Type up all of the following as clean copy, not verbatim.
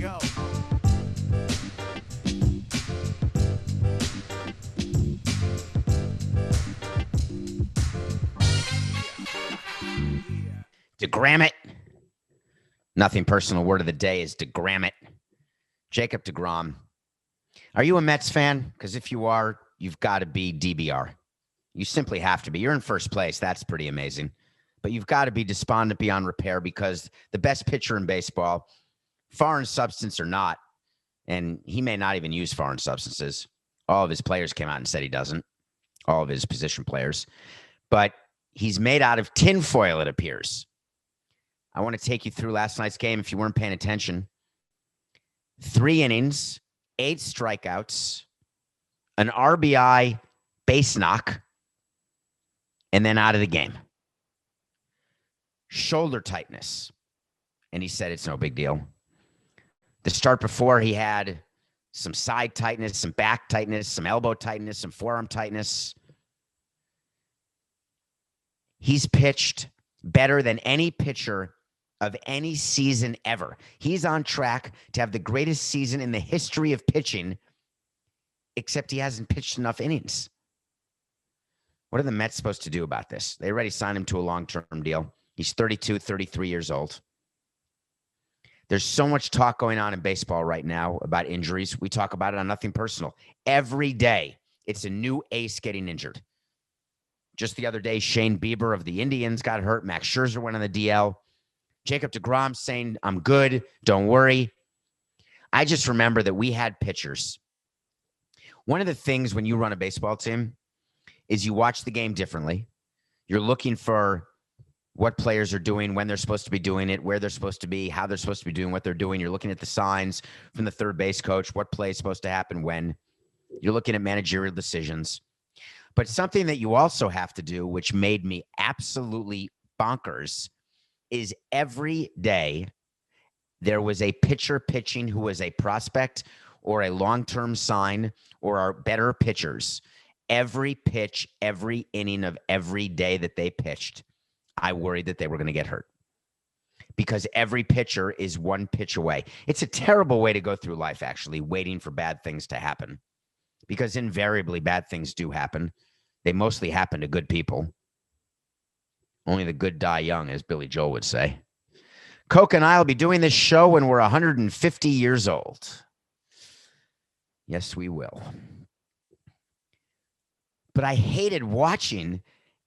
go. deGrom it. Nothing personal. Word of the day is deGrom it. Jacob deGrom. Are you a Mets fan? Because if you are, you've got to be DBR. You simply have to be. You're in first place. That's pretty amazing. But you've got to be despondent beyond repair because the best pitcher in baseball, foreign substance or not, and he may not even use foreign substances. All of his players came out and said he doesn't. All of his position players. But he's made out of tinfoil, it appears. I want to take you through last night's game if you weren't paying attention. 3 innings, 8 strikeouts, an RBI base knock, and then out of the game. Shoulder tightness. And he said it's no big deal. The start before, he had some side tightness, some back tightness, some elbow tightness, some forearm tightness. He's pitched better than any pitcher of any season ever. He's on track to have the greatest season in the history of pitching, except he hasn't pitched enough innings. What are the Mets supposed to do about this? They already signed him to a long-term deal. He's 32, 33 years old. There's so much talk going on in baseball right now about injuries. We talk about it on Nothing Personal. Every day, it's a new ace getting injured. Just the other day, Shane Bieber of the Indians got hurt. Max Scherzer went on the DL. Jacob deGrom saying, I'm good, don't worry. I just remember that we had pitchers. One of the things when you run a baseball team is you watch the game differently. You're looking for what players are doing, when they're supposed to be doing it, where they're supposed to be, how they're supposed to be doing what they're doing. You're looking at the signs from the third base coach, what play is supposed to happen when. You're looking at managerial decisions. But something that you also have to do, which made me absolutely bonkers, is every day there was a pitcher pitching who was a prospect or a long-term sign or our better pitchers. Every pitch, every inning of every day that they pitched, I worried that they were going to get hurt because every pitcher is one pitch away. It's a terrible way to go through life, actually, waiting for bad things to happen, because invariably bad things do happen. They mostly happen to good people. Only the good die young, as Billy Joel would say. Coke and I will be doing this show when we're 150 years old. Yes, we will. But I hated watching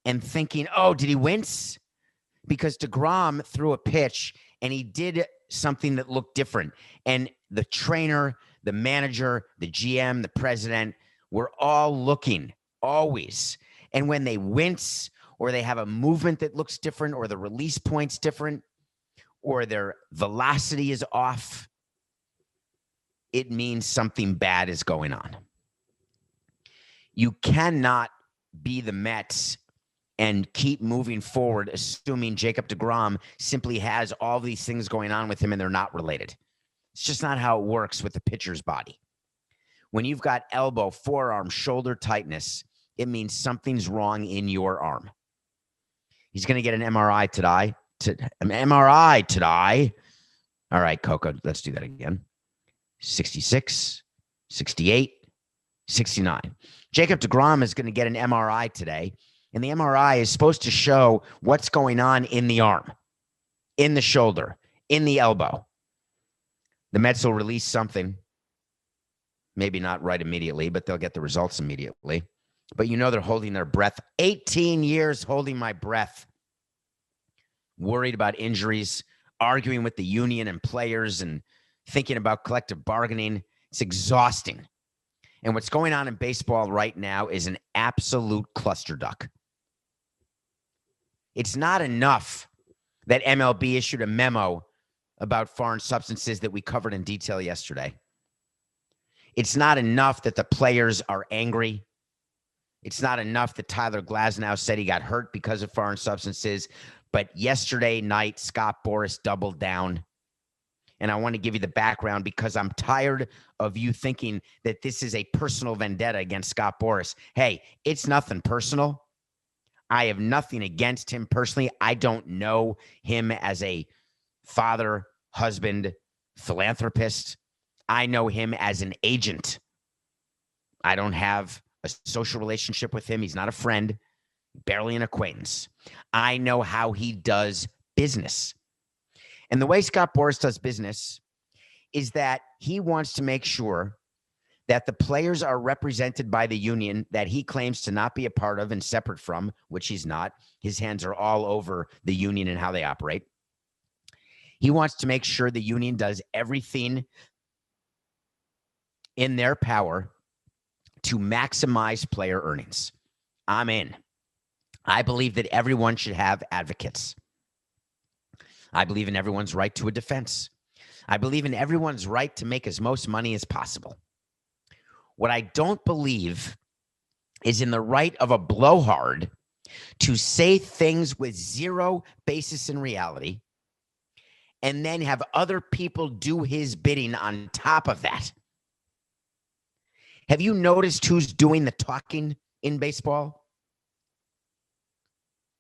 and thinking, oh, did he wince? Because deGrom threw a pitch and he did something that looked different. And the trainer, the manager, the GM, the president were all looking, always. And when they wince or they have a movement that looks different or the release point's different or their velocity is off, it means something bad is going on. You cannot be the Mets and keep moving forward, assuming Jacob deGrom simply has all these things going on with him and they're not related. It's just not how it works with the pitcher's body. When you've got elbow, forearm, shoulder tightness, it means something's wrong in your arm. He's going to get an MRI today. All right, Coco, let's do that again. 66, 68, 69. Jacob deGrom is going to get an MRI today. And the MRI is supposed to show what's going on in the arm, in the shoulder, in the elbow. The Mets will release something. Maybe not right immediately, but they'll get the results immediately. But you know they're holding their breath. 18 years holding my breath. Worried about injuries, arguing with the union and players and thinking about collective bargaining. It's exhausting. And what's going on in baseball right now is an absolute clusterfuck. It's not enough that MLB issued a memo about foreign substances that we covered in detail yesterday. It's not enough that the players are angry. It's not enough that Tyler Glasnow said he got hurt because of foreign substances. But yesterday night, Scott Boras doubled down. And I want to give you the background because I'm tired of you thinking that this is a personal vendetta against Scott Boras. Hey, it's nothing personal. I have nothing against him personally. I don't know him as a father, husband, philanthropist. I know him as an agent. I don't have a social relationship with him. He's not a friend, barely an acquaintance. I know how he does business. And the way Scott Boras does business is that he wants to make sure that the players are represented by the union that he claims to not be a part of and separate from, which he's not. His hands are all over the union and how they operate. He wants to make sure the union does everything in their power to maximize player earnings. I'm in. I believe that everyone should have advocates. I believe in everyone's right to a defense. I believe in everyone's right to make as most money as possible. What I don't believe is in the right of a blowhard to say things with zero basis in reality and then have other people do his bidding on top of that. Have you noticed who's doing the talking in baseball?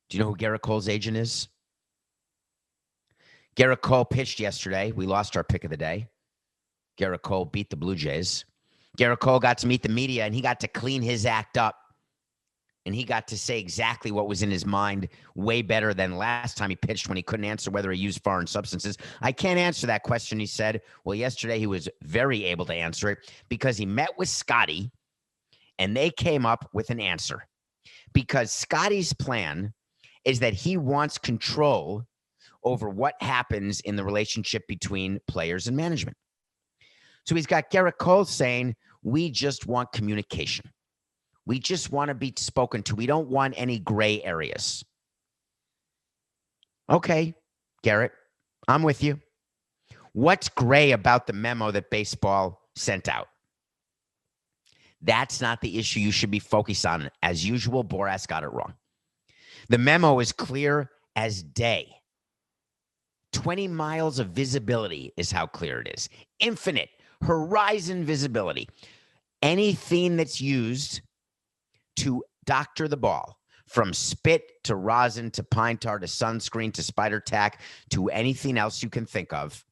Do you know who Garrett Cole's agent is? Garrett Cole pitched yesterday. We lost our pick of the day. Garrett Cole beat the Blue Jays. Garrett Cole got to meet the media, and he got to clean his act up. And he got to say exactly what was in his mind way better than last time he pitched when he couldn't answer whether he used foreign substances. I can't answer that question, he said. Well, yesterday he was very able to answer it because he met with Scotty, and they came up with an answer. Because Scotty's plan is that he wants control over what happens in the relationship between players and management. So he's got Garrett Cole saying, we just want communication. We just want to be spoken to. We don't want any gray areas. Okay, Garrett, I'm with you. What's gray about the memo that baseball sent out? That's not the issue you should be focused on. As usual, Boras got it wrong. The memo is clear as day. 20 miles of visibility is how clear it is. Infinite horizon visibility. Anything that's used to doctor the ball, from spit to rosin to pine tar to sunscreen to spider tack to anything else you can think of,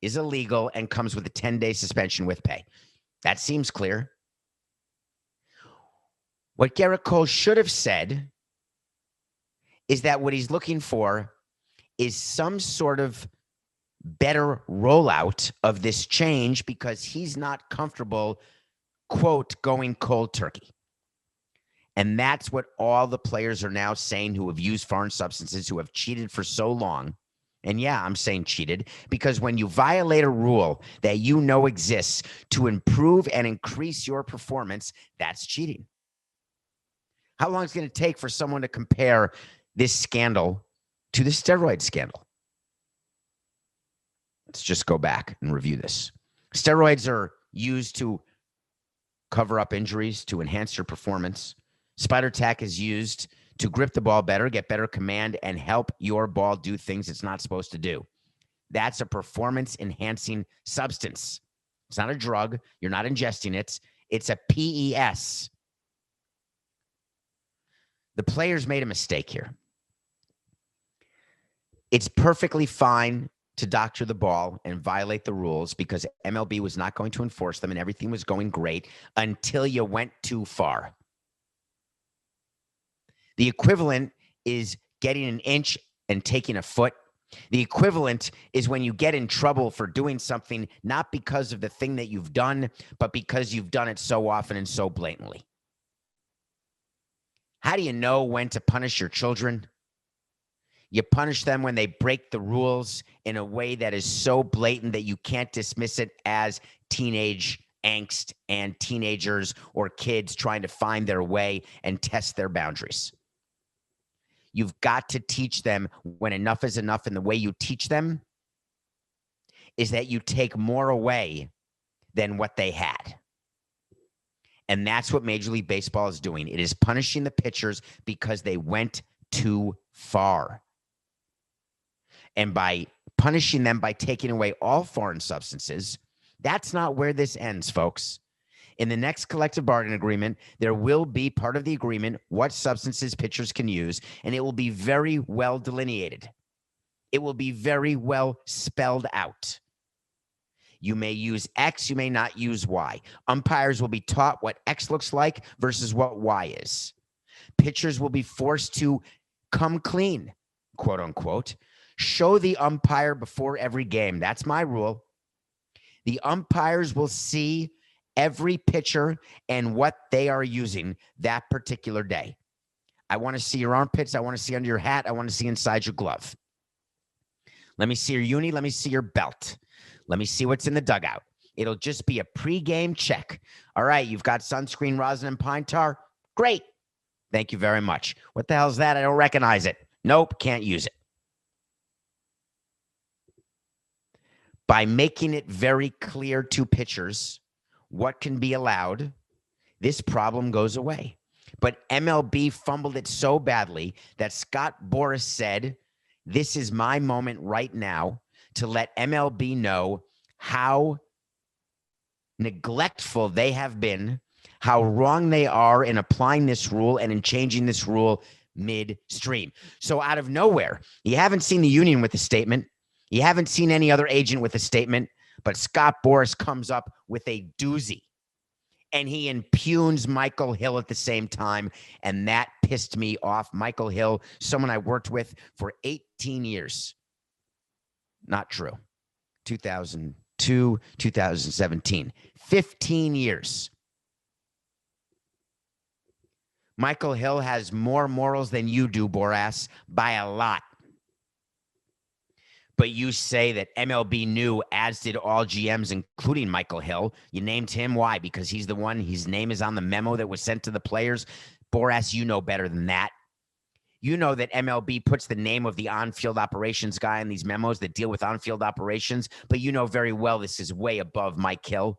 is illegal and comes with a 10-day suspension with pay. That seems clear. What Garrett Cole should have said is that what he's looking for is some sort of better rollout of this change because he's not comfortable, quote, going cold turkey. And that's what all the players are now saying who have used foreign substances, who have cheated for so long. And yeah, I'm saying cheated because when you violate a rule that you know exists to improve and increase your performance, that's cheating. How long is it going to take for someone to compare this scandal to the steroid scandal? Let's just go back and review this. Steroids are used to cover up injuries, to enhance your performance. Spider tack is used to grip the ball better, get better command, and help your ball do things it's not supposed to do. That's a performance-enhancing substance. It's not a drug. You're not ingesting it. It's a PES. The players made a mistake here. It's perfectly fine to doctor the ball and violate the rules because MLB was not going to enforce them and everything was going great until you went too far. The equivalent is getting an inch and taking a foot. The equivalent is when you get in trouble for doing something, not because of the thing that you've done, but because you've done it so often and so blatantly. How do you know when to punish your children? You punish them when they break the rules in a way that is so blatant that you can't dismiss it as teenage angst and teenagers or kids trying to find their way and test their boundaries. You've got to teach them when enough is enough, and the way you teach them is that you take more away than what they had. And that's what Major League Baseball is doing. It is punishing the pitchers because they went too far. And by punishing them by taking away all foreign substances, that's not where this ends, folks. In the next collective bargaining agreement, there will be part of the agreement what substances pitchers can use, and it will be very well delineated. It will be very well spelled out. You may use X, you may not use Y. Umpires will be taught what X looks like versus what Y is. Pitchers will be forced to come clean, quote unquote. Show the umpire before every game. That's my rule. The umpires will see every pitcher and what they are using that particular day. I want to see your armpits. I want to see under your hat. I want to see inside your glove. Let me see your uni. Let me see your belt. Let me see what's in the dugout. It'll just be a pregame check. All right, you've got sunscreen, rosin, and pine tar. Great. Thank you very much. What the hell is that? I don't recognize it. Nope, can't use it. By making it very clear to pitchers what can be allowed, this problem goes away. But MLB fumbled it so badly that Scott Boras said, this is my moment right now to let MLB know how neglectful they have been, how wrong they are in applying this rule and in changing this rule midstream. So out of nowhere, you haven't seen the union with a statement. You haven't seen any other agent with a statement, but Scott Boras comes up with a doozy. And he impugns Michael Hill at the same time. And that pissed me off. Michael Hill, someone I worked with for 18 years. Not true. 2002, 2017. 15 years. Michael Hill has more morals than you do, Boras, by a lot. But you say that MLB knew, as did all GMs, including Michael Hill. You named him. Why? Because he's the one, his name is on the memo that was sent to the players. Boras, you know better than that. You know that MLB puts the name of the on-field operations guy in these memos that deal with on-field operations, but you know very well this is way above Mike Hill.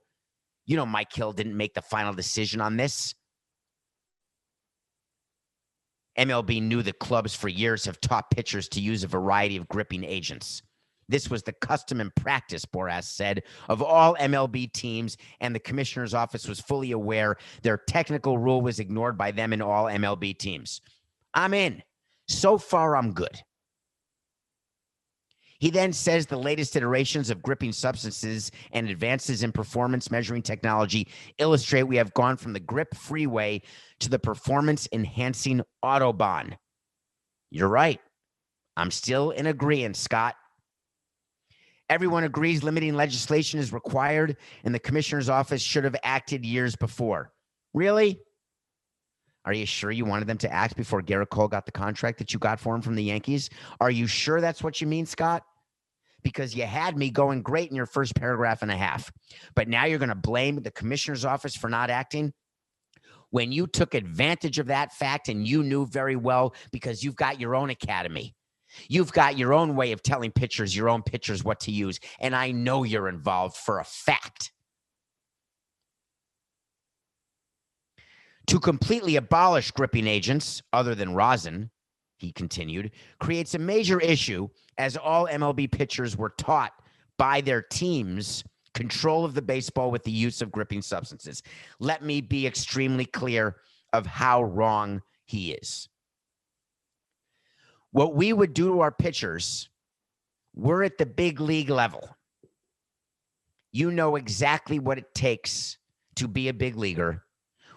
You know Mike Hill didn't make the final decision on this. MLB knew that clubs for years have taught pitchers to use a variety of gripping agents. This was the custom and practice, Boras said, of all MLB teams, and the commissioner's office was fully aware their technical rule was ignored by them in all MLB teams. I'm in. So far, I'm good. He then says the latest iterations of gripping substances and advances in performance measuring technology illustrate we have gone from the grip freeway to the performance-enhancing Autobahn. You're right. I'm still in agreement, Scott. Everyone agrees limiting legislation is required, and the commissioner's office should have acted years before. Really? Are you sure you wanted them to act before Garrett Cole got the contract that you got for him from the Yankees? Are you sure that's what you mean, Scott? Because you had me going great in your first paragraph and a half, but now you're going to blame the commissioner's office for not acting when you took advantage of that fact and you knew very well because you've got your own academy. You've got your own way of telling pitchers, your own pitchers what to use, and I know you're involved for a fact. To completely abolish gripping agents, other than rosin, he continued, creates a major issue as all MLB pitchers were taught by their teams control of the baseball with the use of gripping substances. Let me be extremely clear of how wrong he is. What we would do to our pitchers, we're at the big league level. You know exactly what it takes to be a big leaguer.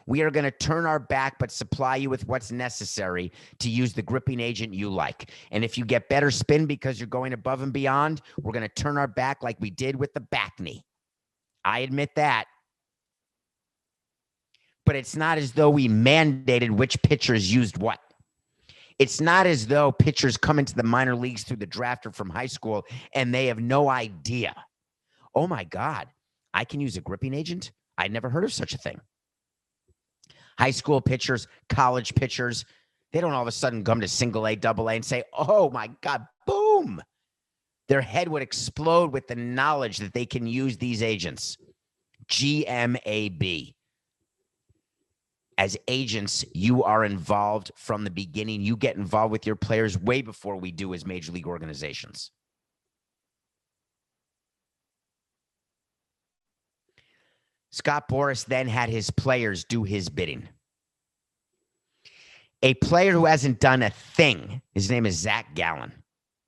We are going to turn our back, but supply you with what's necessary to use the gripping agent you like. And if you get better spin because you're going above and beyond, we're going to turn our back like we did with the back knee. I admit that. But it's not as though we mandated which pitchers used what. It's not as though pitchers come into the minor leagues through the draft or from high school and they have no idea. Oh my God, I can use a gripping agent? I'd never heard of such a thing. High school pitchers, college pitchers, they don't all of a sudden come to single A, double A and say, oh my God, boom. Their head would explode with the knowledge that they can use these agents. GMAB. As agents, you are involved from the beginning. You get involved with your players way before we do as major league organizations. Scott Boras then had his players do his bidding. A player who hasn't done a thing, his name is Zach Gallen.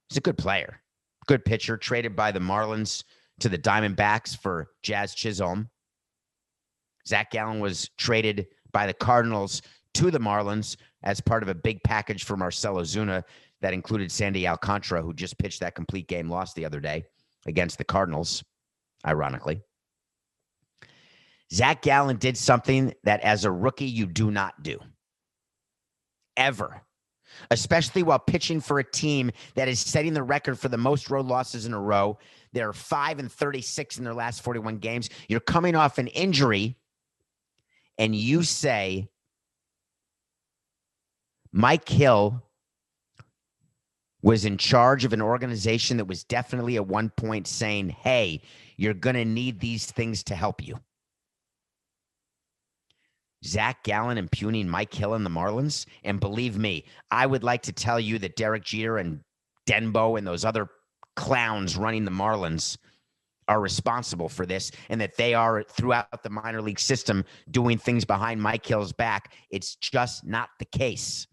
He's a good player, good pitcher, traded by the Marlins to the Diamondbacks for Jazz Chisholm. Zach Gallen was traded by the Cardinals to the Marlins as part of a big package for Marcell Ozuna that included Sandy Alcantara, who just pitched that complete game loss the other day against the Cardinals, ironically. Zach Gallen did something that as a rookie you do not do. Ever. Especially while pitching for a team that is setting the record for the most road losses in a row. They're 5-36 in their last 41 games. You're coming off an injury, and you say Mike Hill was in charge of an organization that was definitely at one point saying, hey, you're going to need these things to help you. Zach Gallen impugning Mike Hill and the Marlins. And believe me, I would like to tell you that Derek Jeter and Denbo and those other clowns running the Marlins are responsible for this, and that they are throughout the minor league system doing things behind Mike Hill's back. It's just not the case.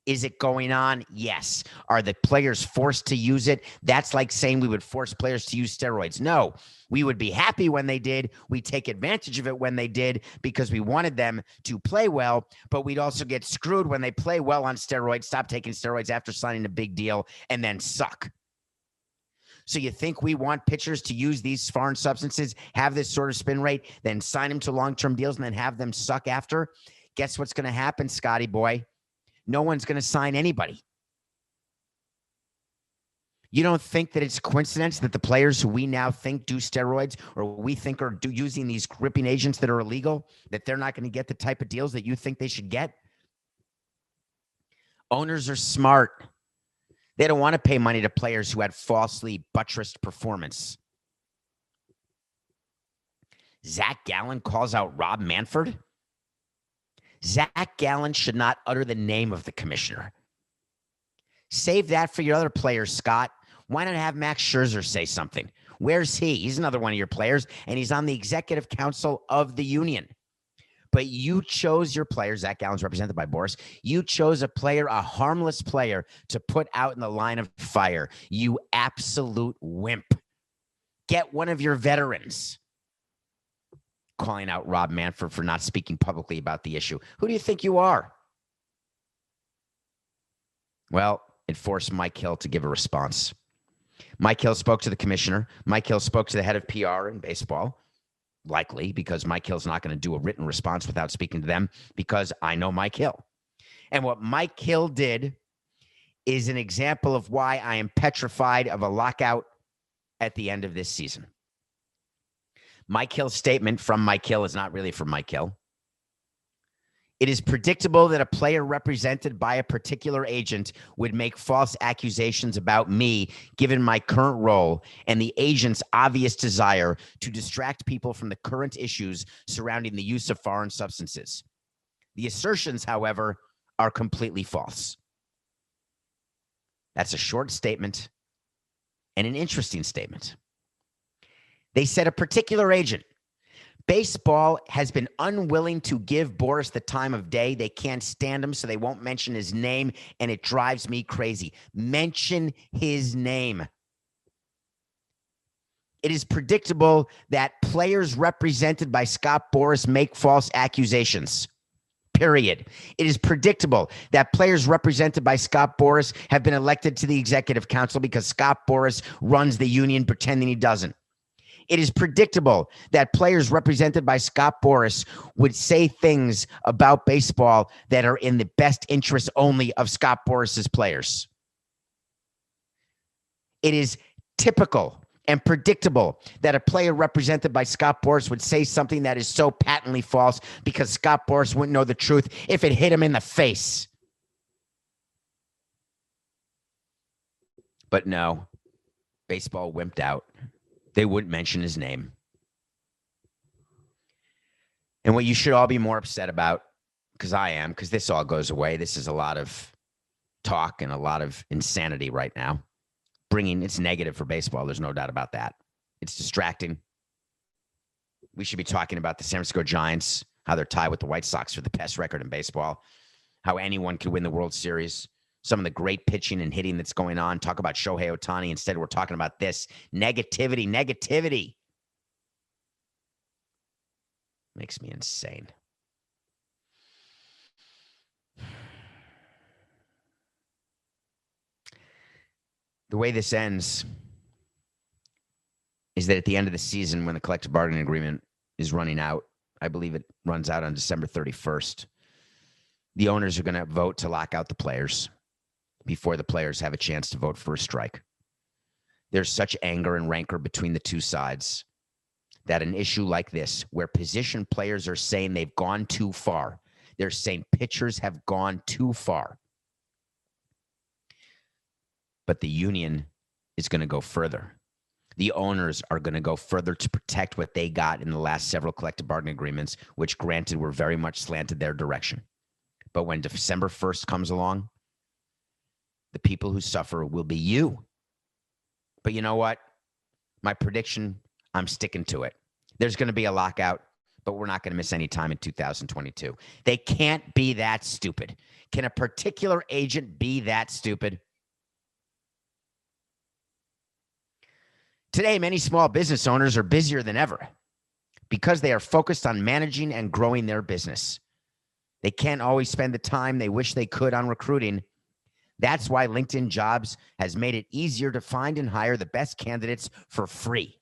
Is it going on? Yes. Are the players forced to use it? That's like saying we would force players to use steroids. No, we would be happy when they did. We take advantage of it when they did because we wanted them to play well, but we'd also get screwed when they play well on steroids, stop taking steroids after signing a big deal, and then suck. So you think we want pitchers to use these foreign substances, have this sort of spin rate, then sign them to long-term deals and then have them suck after? Guess what's going to happen, Scotty boy? No one's going to sign anybody. You don't think that it's a coincidence that the players who we now think do steroids or we think are using these gripping agents that are illegal, that they're not going to get the type of deals that you think they should get? Owners are smart. They don't want to pay money to players who had falsely buttressed performance. Zach Gallen calls out Rob Manfred. Zach Gallen should not utter the name of the commissioner. Save that for your other players, Scott. Why not have Max Scherzer say something? Where's he? He's another one of your players, and he's on the executive council of the union. But you chose your player, Zach Gallen's represented by Boras. You chose a player, a harmless player, to put out in the line of fire. You absolute wimp. Get one of your veterans. Calling out Rob Manfred for not speaking publicly about the issue. Who do you think you are? Well, it forced Mike Hill to give a response. Mike Hill spoke to the commissioner. Mike Hill spoke to the head of PR in baseball, likely because Mike Hill's not going to do a written response without speaking to them, because I know Mike Hill. And what Mike Hill did is an example of why I am petrified of a lockout at the end of this season. Mike Hill's statement from Mike Hill is not really from Mike Hill. It is predictable that a player represented by a particular agent would make false accusations about me, given my current role and the agent's obvious desire to distract people from the current issues surrounding the use of foreign substances. The assertions, however, are completely false. That's a short statement and an interesting statement. They said a particular agent. Baseball has been unwilling to give Boras the time of day. They can't stand him, so they won't mention his name, and it drives me crazy. Mention his name. It is predictable that players represented by Scott Boras make false accusations. Period. It is predictable that players represented by Scott Boras have been elected to the executive council because Scott Boras runs the union pretending he doesn't. It is predictable that players represented by Scott Boras would say things about baseball that are in the best interest only of Scott Boras's players. It is typical and predictable that a player represented by Scott Boras would say something that is so patently false because Scott Boras wouldn't know the truth if it hit him in the face. But no, baseball wimped out. They wouldn't mention his name. And what you should all be more upset about, because I am, because this all goes away. This is a lot of talk and a lot of insanity right now. It's negative for baseball. There's no doubt about that. It's distracting. We should be talking about the San Francisco Giants, how they're tied with the White Sox for the best record in baseball, how anyone could win the World Series. some of the great pitching and hitting that's going on. Talk about Shohei Ohtani. Instead, we're talking about this. Negativity. Makes me insane. The way this ends is that at the end of the season, when the collective bargaining agreement is running out, I believe it runs out on December 31st, the owners are going to vote to lock out the players before the players have a chance to vote for a strike. There's such anger and rancor between the two sides that an issue like this, where position players are saying they've gone too far, they're saying pitchers have gone too far, but the union is going to go further. The owners are going to go further to protect what they got in the last several collective bargaining agreements, which granted were very much slanted their direction. But when December 1st comes along, the people who suffer will be you. But you know what? My prediction, I'm sticking to it. There's going to be a lockout, but we're not going to miss any time in 2022. They can't be that stupid. Can a particular agent be that stupid? Today, many small business owners are busier than ever because they are focused on managing and growing their business. They can't always spend the time they wish they could on recruiting. That's why LinkedIn Jobs has made it easier to find and hire the best candidates for free.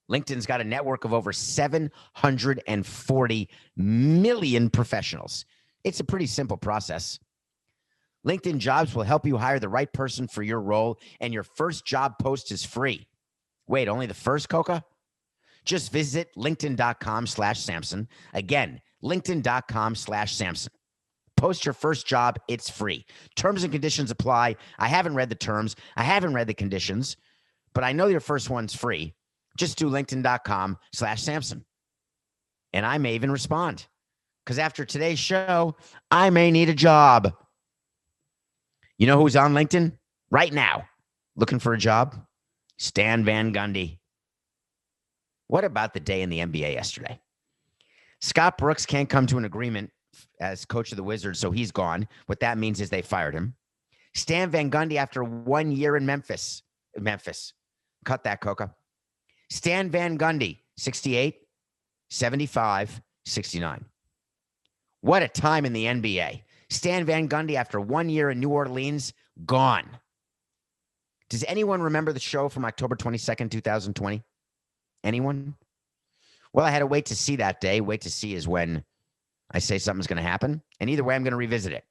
LinkedIn's got a network of over 740 million professionals. It's a pretty simple process. LinkedIn Jobs will help you hire the right person for your role, and your first job post is free. Wait, only the first, Coca? Just visit linkedin.com/Samson. Again, linkedin.com/Samson. Post your first job. It's free. Terms and conditions apply. I haven't read the terms. I haven't read the conditions, but I know your first one's free. Just do linkedin.com/Samson. And I may even respond, because after today's show, I may need a job. You know who's on LinkedIn right now looking for a job? Stan Van Gundy. What about the day in the NBA yesterday? Scott Boras can't come to an agreement as coach of the Wizards, so he's gone. What that means is they fired him. Stan Van Gundy, after 1 year in Memphis. Cut that, Coca. Stan Van Gundy, 68, 75, 69. What a time in the NBA. Stan Van Gundy, after 1 year in New Orleans, gone. Does anyone remember the show from October 22nd, 2020? Anyone? Well, I had to wait to see that day. Wait to see is when I say something's going to happen. And either way, I'm going to revisit it.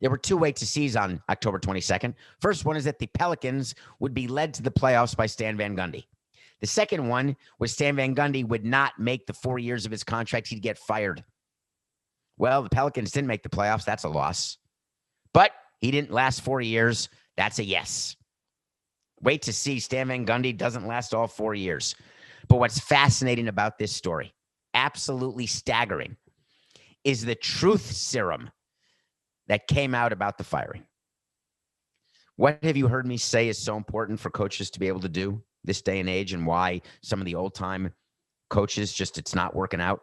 There were two wait to sees on October 22nd. First one is that the Pelicans would be led to the playoffs by Stan Van Gundy. The second one was Stan Van Gundy would not make the 4 years of his contract. He'd get fired. Well, the Pelicans didn't make the playoffs. That's a loss. But he didn't last 4 years. That's a yes. Wait to see. Stan Van Gundy doesn't last all 4 years. But what's fascinating about this story, absolutely staggering, is the truth serum that came out about the firing. What have you heard me say is so important for coaches to be able to do this day and age, and why some of the old-time coaches just, it's not working out?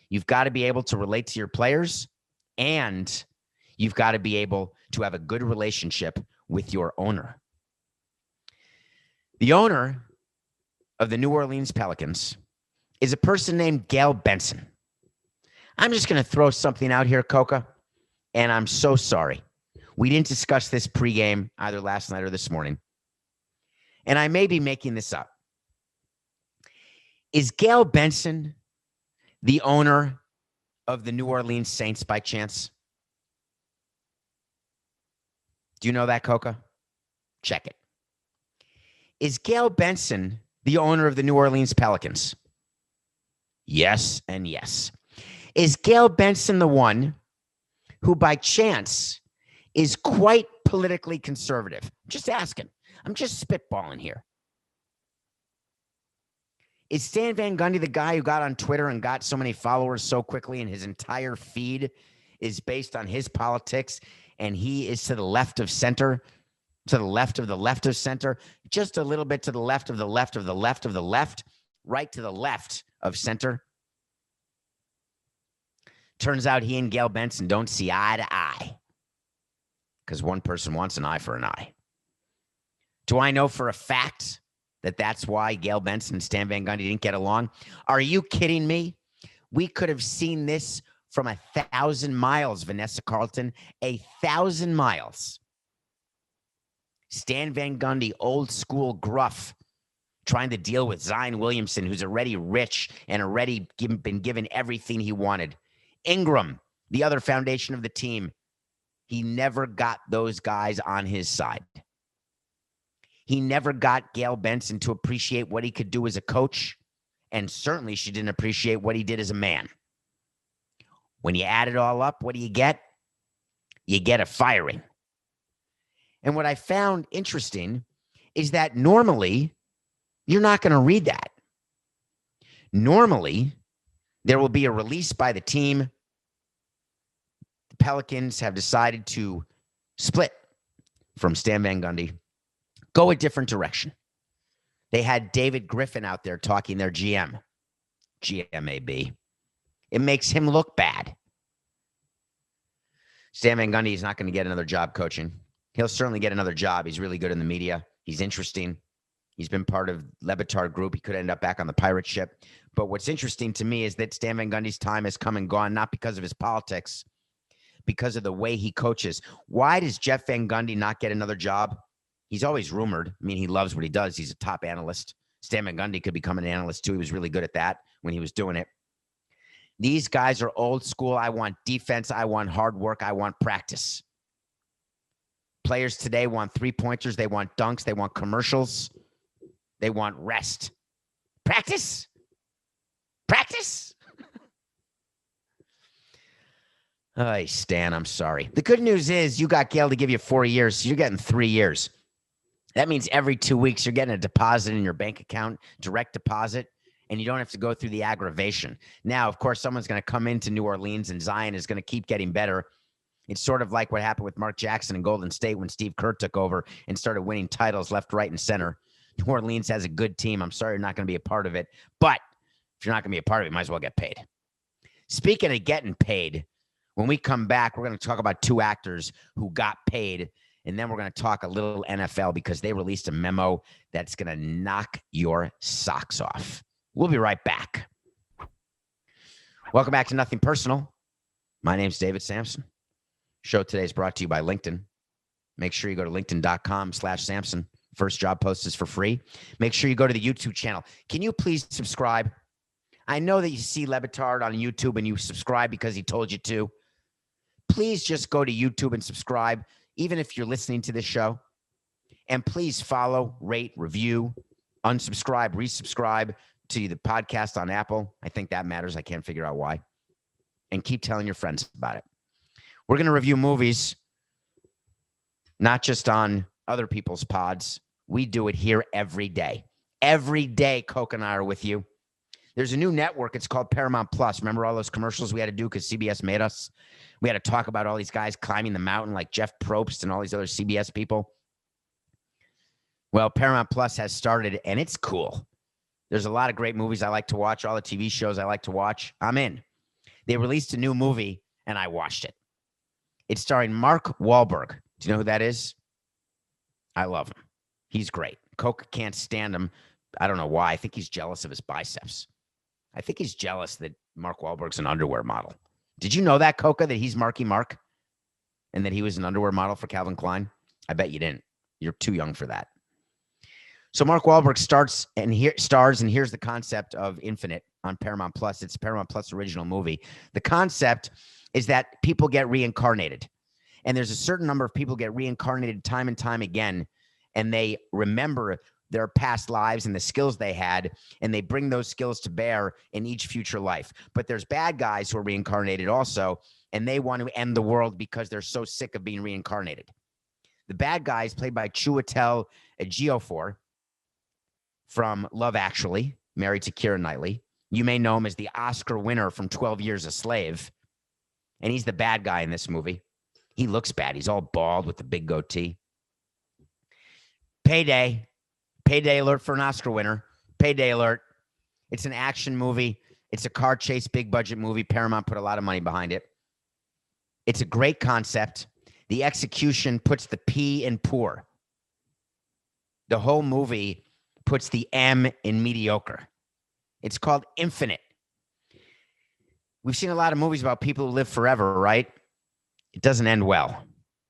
You've got to be able to relate to your players, and you've got to be able to have a good relationship with your owner. The owner of the New Orleans Pelicans is a person named Gail Benson. I'm just going to throw something out here, Coca, and I'm so sorry. We didn't discuss this pregame either last night or this morning, and I may be making this up. Is Gail Benson the owner of the New Orleans Saints by chance? Do you know that, Coca? Check it. Is Gail Benson the owner of the New Orleans Pelicans? Yes and yes. Is Gail Benson the one who by chance is quite politically conservative? I'm just asking. I'm just spitballing here. Is Stan Van Gundy the guy who got on Twitter and got so many followers so quickly, and his entire feed is based on his politics, and he is to the left of center, to the left of the left of center, just a little bit to the left of the left of the left of the left, right to the left of center? Turns out he and Gail Benson don't see eye to eye. because one person wants an eye for an eye. Do I know for a fact that that's why Gail Benson and Stan Van Gundy didn't get along? Are you kidding me? We could have seen this from 1,000 miles, Vanessa Carlton, 1,000 miles. Stan Van Gundy, old school gruff, trying to deal with Zion Williamson, who's already rich and already been given everything he wanted. Ingram, the other foundation of the team, he never got those guys on his side. He never got Gail Benson to appreciate what he could do as a coach, and certainly she didn't appreciate what he did as a man. When you add it all up, what do you get? You get a firing. And what I found interesting is that normally you're not going to read that. Normally, there will be a release by the team. The Pelicans have decided to split from Stan Van Gundy, go a different direction. They had David Griffin out there talking their GM, GMAB. It makes him look bad. Stan Van Gundy is not going to get another job coaching. He'll certainly get another job. He's really good in the media. He's interesting. He's been part of Le Batard Group. He could end up back on the pirate ship. But what's interesting to me is that Stan Van Gundy's time has come and gone, not because of his politics, because of the way he coaches. Why does Jeff Van Gundy not get another job? He's always rumored. I mean, he loves what he does. He's a top analyst. Stan Van Gundy could become an analyst too. He was really good at that when he was doing it. These guys are old school. I want defense. I want hard work. I want practice. Players today want three-pointers. They want dunks. They want commercials. They want rest. Practice? Practice? Hey, Stan, I'm sorry. The good news is you got Gail to give you 4 years, so you're getting 3 years. That means every 2 weeks you're getting a deposit in your bank account, direct deposit, and you don't have to go through the aggravation. Now, of course, someone's going to come into New Orleans, and Zion is going to keep getting better. It's sort of like what happened with Mark Jackson in Golden State when Steve Kerr took over and started winning titles left, right, and center. New Orleans has a good team. I'm sorry you're not going to be a part of it. But if you're not going to be a part of it, you might as well get paid. Speaking of getting paid, when we come back, we're going to talk about two actors who got paid. And then we're going to talk a little NFL because they released a memo that's going to knock your socks off. We'll be right back. Welcome back to Nothing Personal. My name's David Samson. Show today is brought to you by LinkedIn. Make sure you go to linkedin.com/Samson. First job post is for free. Make sure you go to the YouTube channel. Can you please subscribe? I know that you see Le Batard on YouTube and you subscribe because he told you to. Please just go to YouTube and subscribe, even if you're listening to this show. And please follow, rate, review, unsubscribe, resubscribe to the podcast on Apple. I think that matters. I can't figure out why. And keep telling your friends about it. We're going to review movies, not just on other people's pods. We do it here every day. Every day, Coke and I are with you. There's a new network. It's called Paramount Plus. Remember all those commercials we had to do because CBS made us? We had to talk about all these guys climbing the mountain like Jeff Probst and all these other CBS people. Well, Paramount Plus has started, and it's cool. There's a lot of great movies I like to watch, all the TV shows I like to watch. I'm in. They released a new movie, and I watched it. It's starring Mark Wahlberg. Do you know who that is? I love him. He's great. Coke can't stand him. I don't know why. I think he's jealous of his biceps. I think he's jealous that Mark Wahlberg's an underwear model. Did you know that, Coca, that he's Marky Mark and that he was an underwear model for Calvin Klein? I bet you didn't. You're too young for that. So Mark Wahlberg stars, and here's the concept of Infinite on Paramount Plus. It's Paramount Plus original movie. The concept is that people get reincarnated. And there's a certain number of people get reincarnated time and time again, and they remember their past lives and the skills they had, and they bring those skills to bear in each future life. But there's bad guys who are reincarnated also, and they want to end the world because they're so sick of being reincarnated. The bad guy is played by Chiwetel Ejiofor from Love Actually, married to Keira Knightley. You may know him as the Oscar winner from 12 Years a Slave, and he's the bad guy in this movie. He looks bad. He's all bald with the big goatee. Payday. Payday alert for an Oscar winner. Payday alert. It's an action movie. It's a car chase, big budget movie. Paramount put a lot of money behind it. It's a great concept. The execution puts the P in poor. The whole movie puts the M in mediocre. It's called Infinite. We've seen a lot of movies about people who live forever, right? It doesn't end well.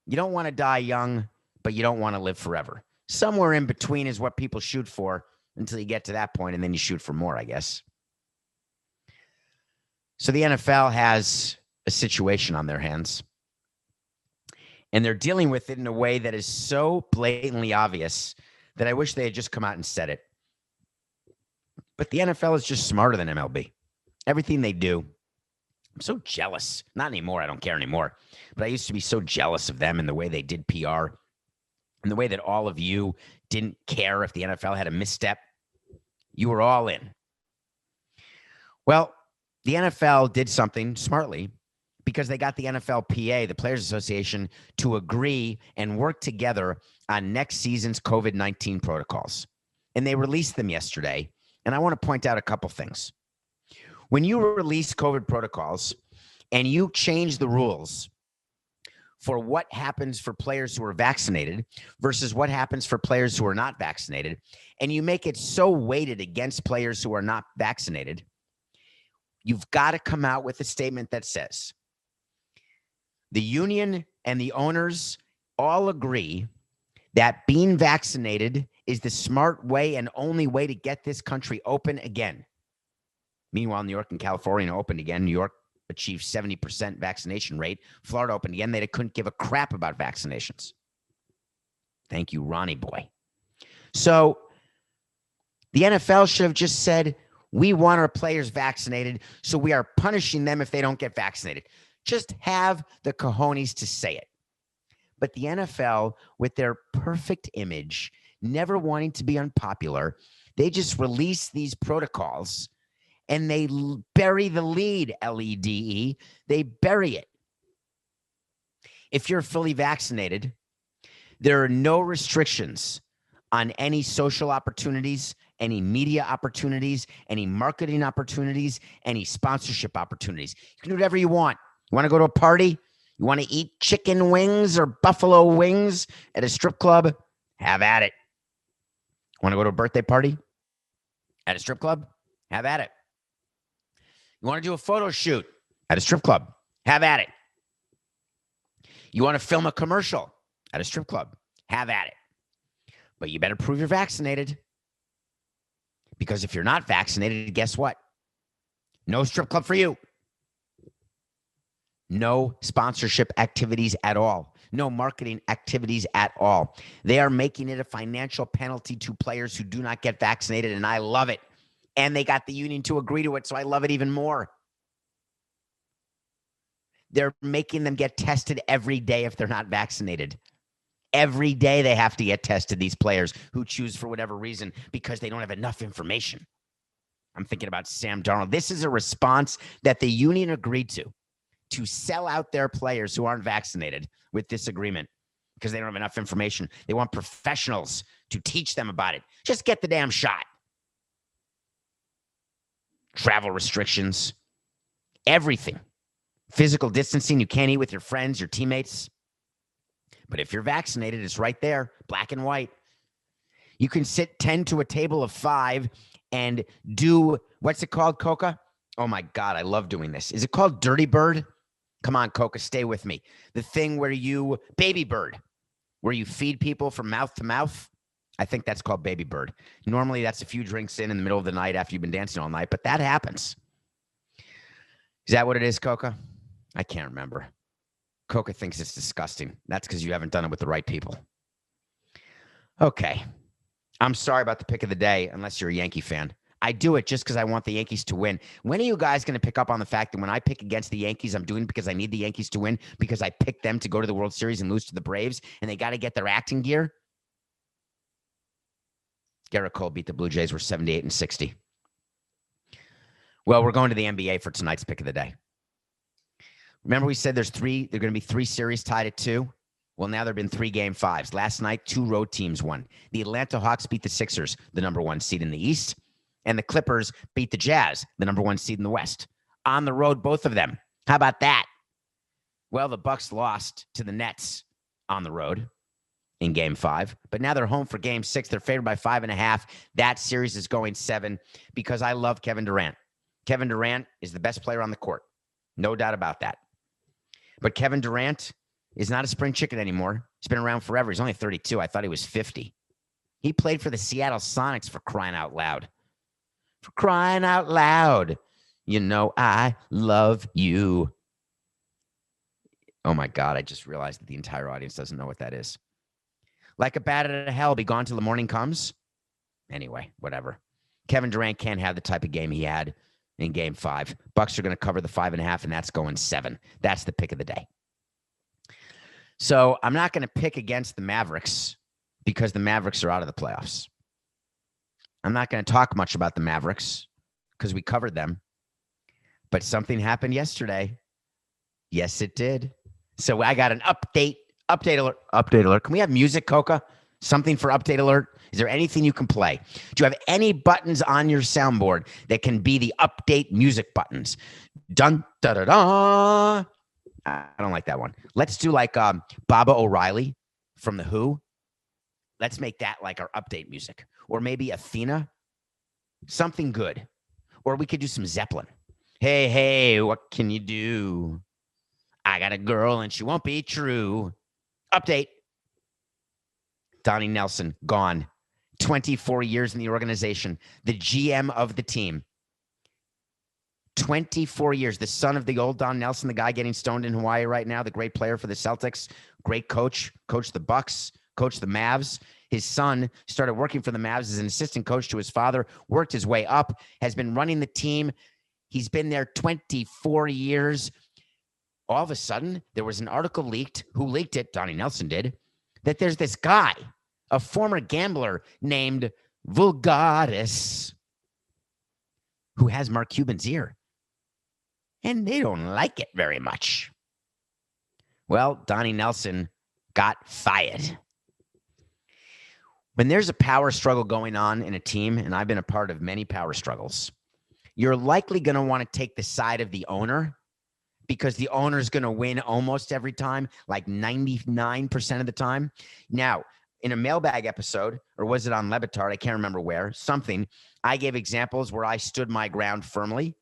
You don't want to die young, but you don't want to live forever. Somewhere in between is what people shoot for until you get to that point, and then you shoot for more, I guess. So the NFL has a situation on their hands, and they're dealing with it in a way that is so blatantly obvious that I wish they had just come out and said it. But the NFL is just smarter than MLB. Everything they do, I'm so jealous. Not anymore. I don't care anymore. But I used to be so jealous of them and the way they did PR and the way that all of you didn't care if the NFL had a misstep. You were all in. Well, the NFL did something smartly because they got the NFLPA, the Players Association, to agree and work together on next season's COVID-19 protocols. And they released them yesterday. And I want to point out a couple things. When you release COVID protocols and you change the rules for what happens for players who are vaccinated versus what happens for players who are not vaccinated, and you make it so weighted against players who are not vaccinated, you've got to come out with a statement that says the union and the owners all agree that being vaccinated is the smart way and only way to get this country open again. Meanwhile, New York and California opened again. New York achieved 70% vaccination rate. Florida opened again. They couldn't give a crap about vaccinations. Thank you, Ronnie boy. So the NFL should have just said, we want our players vaccinated, so we are punishing them if they don't get vaccinated. Just have the cojones to say it. But the NFL, with their perfect image, never wanting to be unpopular, they just release these protocols and they bury the lead, LEDE. They bury it. If you're fully vaccinated, there are no restrictions on any social opportunities, any media opportunities, any marketing opportunities, any sponsorship opportunities. You can do whatever you want. You want to go to a party? You want to eat chicken wings or buffalo wings at a strip club? Have at it. Want to go to a birthday party at a strip club? Have at it. You want to do a photo shoot at a strip club? Have at it. You want to film a commercial at a strip club? Have at it. But you better prove you're vaccinated. Because if you're not vaccinated, guess what? No strip club for you. No sponsorship activities at all. No marketing activities at all. They are making it a financial penalty to players who do not get vaccinated, and I love it. And they got the union to agree to it, so I love it even more. They're making them get tested every day if they're not vaccinated. Every day they have to get tested, these players who choose for whatever reason because they don't have enough information. I'm thinking about Sam Darnold. This is a response that the union agreed to sell out their players who aren't vaccinated with this agreement because they don't have enough information. They want professionals to teach them about it. Just get the damn shot. Travel restrictions, everything. Physical distancing, you can't eat with your friends, your teammates. But if you're vaccinated, it's right there, black and white. You can sit 10 to a table of 5 and do, what's it called, Coca? Oh my God, I love doing this. Is it called Dirty Bird? Come on, Coca, stay with me. The thing where you, Baby Bird, where you feed people from mouth to mouth. I think that's called Baby Bird. Normally, that's a few drinks in the middle of the night after you've been dancing all night, but that happens. Is that what it is, Coca? I can't remember. Coca thinks it's disgusting. That's because you haven't done it with the right people. Okay. I'm sorry about the pick of the day, unless you're a Yankee fan. I do it just because I want the Yankees to win. When are you guys going to pick up on the fact that when I pick against the Yankees, I'm doing it because I need the Yankees to win, because I picked them to go to the World Series and lose to the Braves, and they got to get their acting gear? Garrett Cole beat the Blue Jays. We're 78-60. Well, we're going to the NBA for tonight's pick of the day. Remember we said there are going to be 3 series tied at 2? Well, now there have been 3 game 5s. Last night, 2 road teams won. The Atlanta Hawks beat the Sixers, the number 1 seed in the East, and the Clippers beat the Jazz, the number 1 seed in the West. On the road, both of them. How about that? Well, the Bucks lost to the Nets on the road in game 5. But now they're home for game 6. They're favored by 5.5. That series is going 7 because I love Kevin Durant. Kevin Durant is the best player on the court. No doubt about that. But Kevin Durant is not a spring chicken anymore. He's been around forever. He's only 32. I thought he was 50. He played for the Seattle Sonics, for crying out loud. For crying out loud. You know I love you. Oh, my God. I just realized that the entire audience doesn't know what that is. Like a bat out of hell, be gone till the morning comes. Anyway, whatever. Kevin Durant can't have the type of game he had in game 5. Bucks are going to cover the 5.5, and that's going 7. That's the pick of the day. So I'm not going to pick against the Mavericks because the Mavericks are out of the playoffs. I'm not going to talk much about the Mavericks because we covered them. But something happened yesterday. Yes, it did. So I got an update alert. Can we have music, Coca? Something for update alert? Is there anything you can play? Do you have any buttons on your soundboard that can be the update music buttons? Dun, da, da, da. I don't like that one. Let's do like Baba O'Reilly from The Who. Let's make that like our update music. Or maybe Athena. Something good. Or we could do some Zeppelin. Hey, hey, what can you do? I got a girl and she won't be true. Update. Donnie Nelson, gone. 24 years in the organization. The GM of the team. 24 years. The son of the old Don Nelson, the guy getting stoned in Hawaii right now, the great player for the Celtics, great coach, coached the Bucks, coached the Mavs. His son started working for the Mavs as an assistant coach to his father, worked his way up, has been running the team. He's been there 24 years. All of a sudden, there was an article leaked. Who leaked it? Donnie Nelson did. That there's this guy, a former gambler named Vulgaris, who has Mark Cuban's ear. And they don't like it very much. Well, Donnie Nelson got fired. When there's a power struggle going on in a team, and I've been a part of many power struggles, you're likely going to want to take the side of the owner because the owner is going to win almost every time, like 99% of the time. Now, in a mailbag episode, or was it on Levitard? I can't remember where, something, I gave examples where I stood my ground firmly.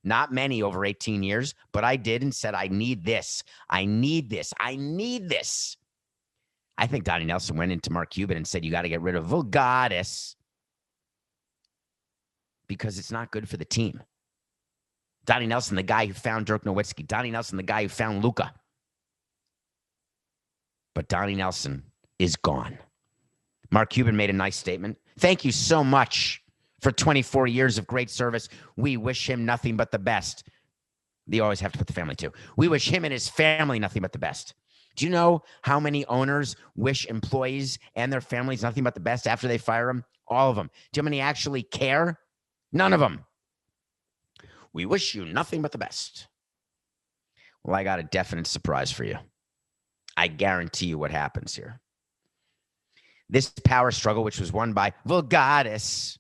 Not many over 18 years, but I did and said, I need this. I need this. I need this. I think Donnie Nelson went into Mark Cuban and said, you got to get rid of Vulgaris because it's not good for the team. Donnie Nelson, the guy who found Dirk Nowitzki. Donnie Nelson, the guy who found Luka. But Donnie Nelson is gone. Mark Cuban made a nice statement. Thank you so much for 24 years of great service. We wish him nothing but the best. You always have to put the family too. We wish him and his family nothing but the best. Do you know how many owners wish employees and their families nothing but the best after they fire them? All of them. Do you know how many actually care? None of them. We wish you nothing but the best. Well, I got a definite surprise for you. I guarantee you what happens here. This power struggle, which was won by Vulgaris,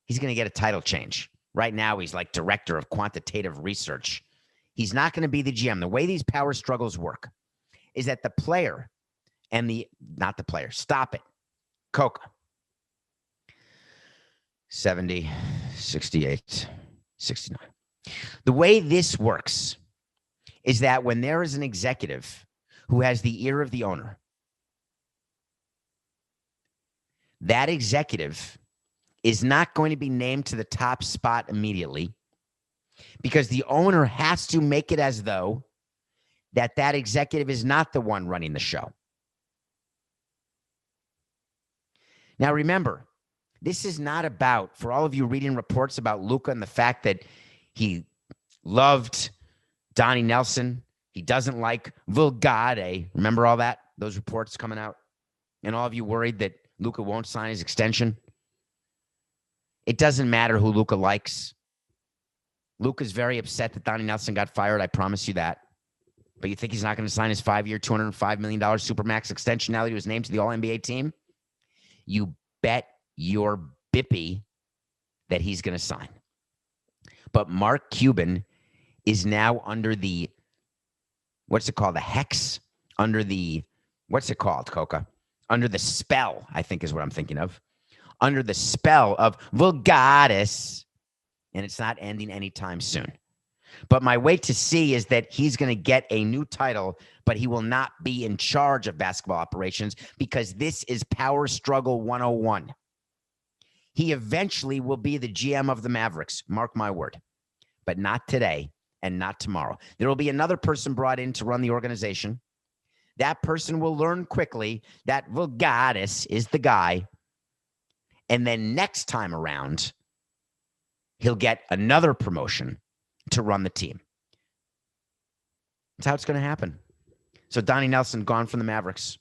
he's going to get a title change. Right now, he's like director of quantitative research. He's not going to be the GM. The way these power struggles work is that the player and not the player, stop it, Coca. 70, 68, 69. The way this works is that when there is an executive who has the ear of the owner, that executive is not going to be named to the top spot immediately because the owner has to make it as though that executive is not the one running the show. Now, remember, this is not about, for all of you reading reports about Luka and the fact that he loved Donnie Nelson, he doesn't like Vulgare. Remember all that? Those reports coming out? And all of you worried that Luka won't sign his extension? It doesn't matter who Luka likes. Luka's very upset that Donnie Nelson got fired. I promise you that. But you think he's not going to sign his 5-year, $205 million Supermax extension now that he was named to the All-NBA team? You bet your bippy that he's going to sign. But Mark Cuban is now under the, what's it called? The hex, under the what's it called, Coca? Under the spell, I think is what I'm thinking of. Under the spell of Vulgaris, and it's not ending anytime soon. But my wait to see is that he's going to get a new title, but he will not be in charge of basketball operations because this is Power Struggle 101. He eventually will be the GM of the Mavericks, mark my word, but not today and not tomorrow. There will be another person brought in to run the organization. That person will learn quickly that Vulgaris is the guy. And then next time around, he'll get another promotion to run the team. That's how it's going to happen. So Donnie Nelson gone from the Mavericks.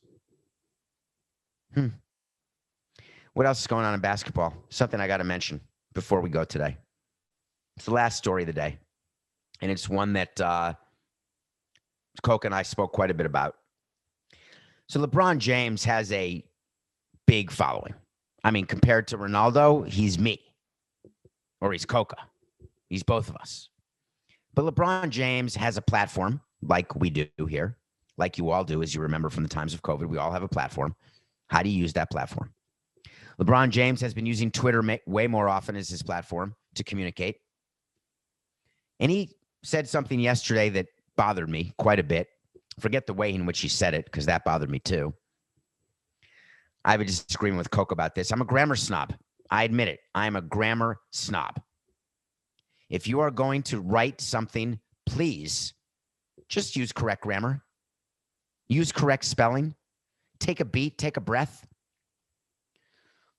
What else is going on in basketball? Something I got to mention before we go today. It's the last story of the day. And it's one that Coke and I spoke quite a bit about. So LeBron James has a big following. I mean, compared to Ronaldo, he's me. Or he's Coca. He's both of us. But LeBron James has a platform like we do here, like you all do, as you remember from the times of COVID. We all have a platform. How do you use that platform? LeBron James has been using Twitter way more often as his platform to communicate. And he said something yesterday that bothered me quite a bit. Forget the way in which he said it, because that bothered me too. I have a disagreement with Coke about this. I'm a grammar snob. I admit it. I'm a grammar snob. If you are going to write something, please just use correct grammar. Use correct spelling. Take a beat. Take a breath.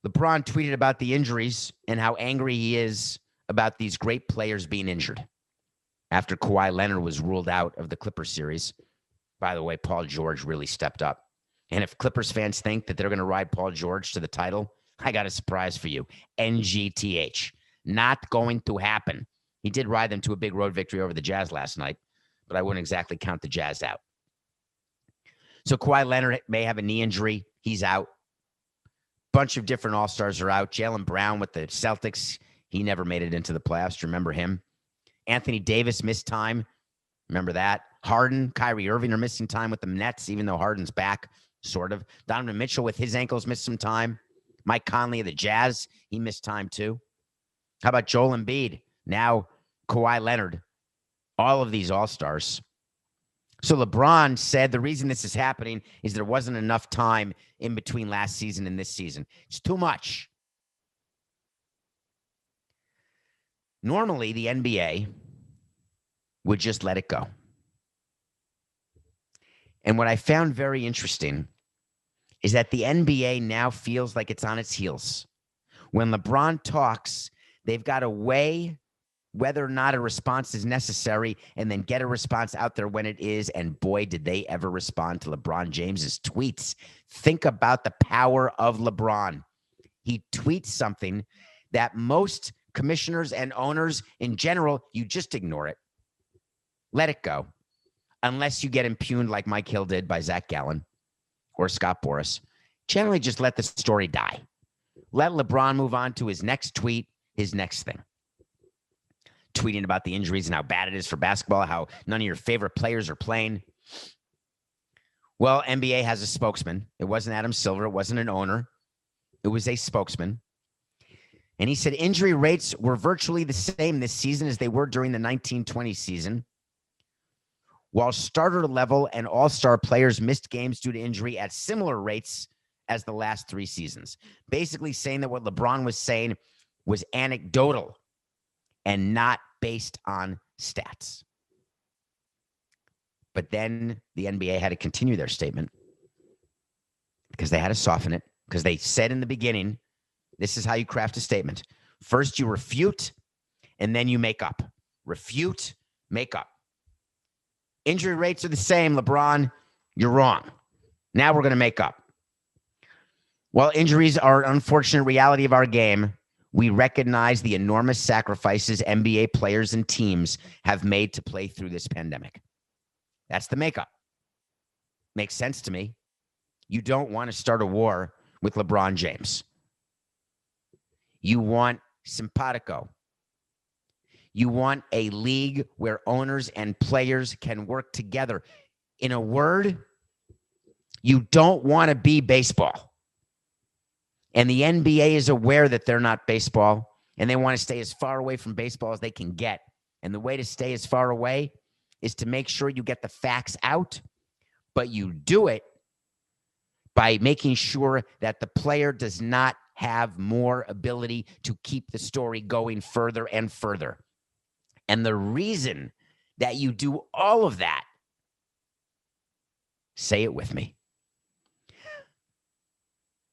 LeBron tweeted about the injuries and how angry he is about these great players being injured after Kawhi Leonard was ruled out of the Clippers series. By the way, Paul George really stepped up. And if Clippers fans think that they're going to ride Paul George to the title, I got a surprise for you. NGTH. Not going to happen. He did ride them to a big road victory over the Jazz last night, but I wouldn't exactly count the Jazz out. So Kawhi Leonard may have a knee injury. He's out. Bunch of different all-stars are out. Jaylen Brown with the Celtics. He never made it into the playoffs. Do you remember him? Anthony Davis missed time. Remember that? Harden, Kyrie Irving are missing time with the Nets, even though Harden's back, sort of. Donovan Mitchell with his ankles missed some time. Mike Conley of the Jazz, he missed time too. How about Joel Embiid? Now Kawhi Leonard. All of these all-stars. So LeBron said the reason this is happening is there wasn't enough time in between last season and this season. It's too much. Normally, the NBA would just let it go. And what I found very interesting is that the NBA now feels like it's on its heels. When LeBron talks, they've got to weigh whether or not a response is necessary and then get a response out there when it is. And boy, did they ever respond to LeBron James's tweets. Think about the power of LeBron. He tweets something that most commissioners and owners in general, you just ignore it. Let it go. Unless you get impugned like Mike Hill did by Zach Gallen or Scott Boras. Generally just let the story die. Let LeBron move on to his next tweet, his next thing. Tweeting about the injuries and how bad it is for basketball, how none of your favorite players are playing. Well, NBA has a spokesman. It wasn't Adam Silver. It wasn't an owner. It was a spokesman. And he said injury rates were virtually the same this season as they were during the 1920 season. While starter level and all-star players missed games due to injury at similar rates as the last 3 seasons. Basically saying that what LeBron was saying was anecdotal and not based on stats. But then the NBA had to continue their statement because they had to soften it, because they said in the beginning, this is how you craft a statement. First, you refute, and then you make up. Refute, make up. Injury rates are the same, LeBron. You're wrong. Now we're going to make up. While injuries are an unfortunate reality of our game, we recognize the enormous sacrifices NBA players and teams have made to play through this pandemic. That's the makeup. Makes sense to me. You don't want to start a war with LeBron James. You want simpatico. You want a league where owners and players can work together. In a word, You don't want to be baseball. And the NBA is aware that they're not baseball, and they want to stay as far away from baseball as they can get. And the way to stay as far away is to make sure you get the facts out, but you do it by making sure that the player does not have more ability to keep the story going further and further. And the reason that you do all of that, say it with me,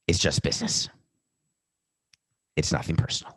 it's just business. It's nothing personal.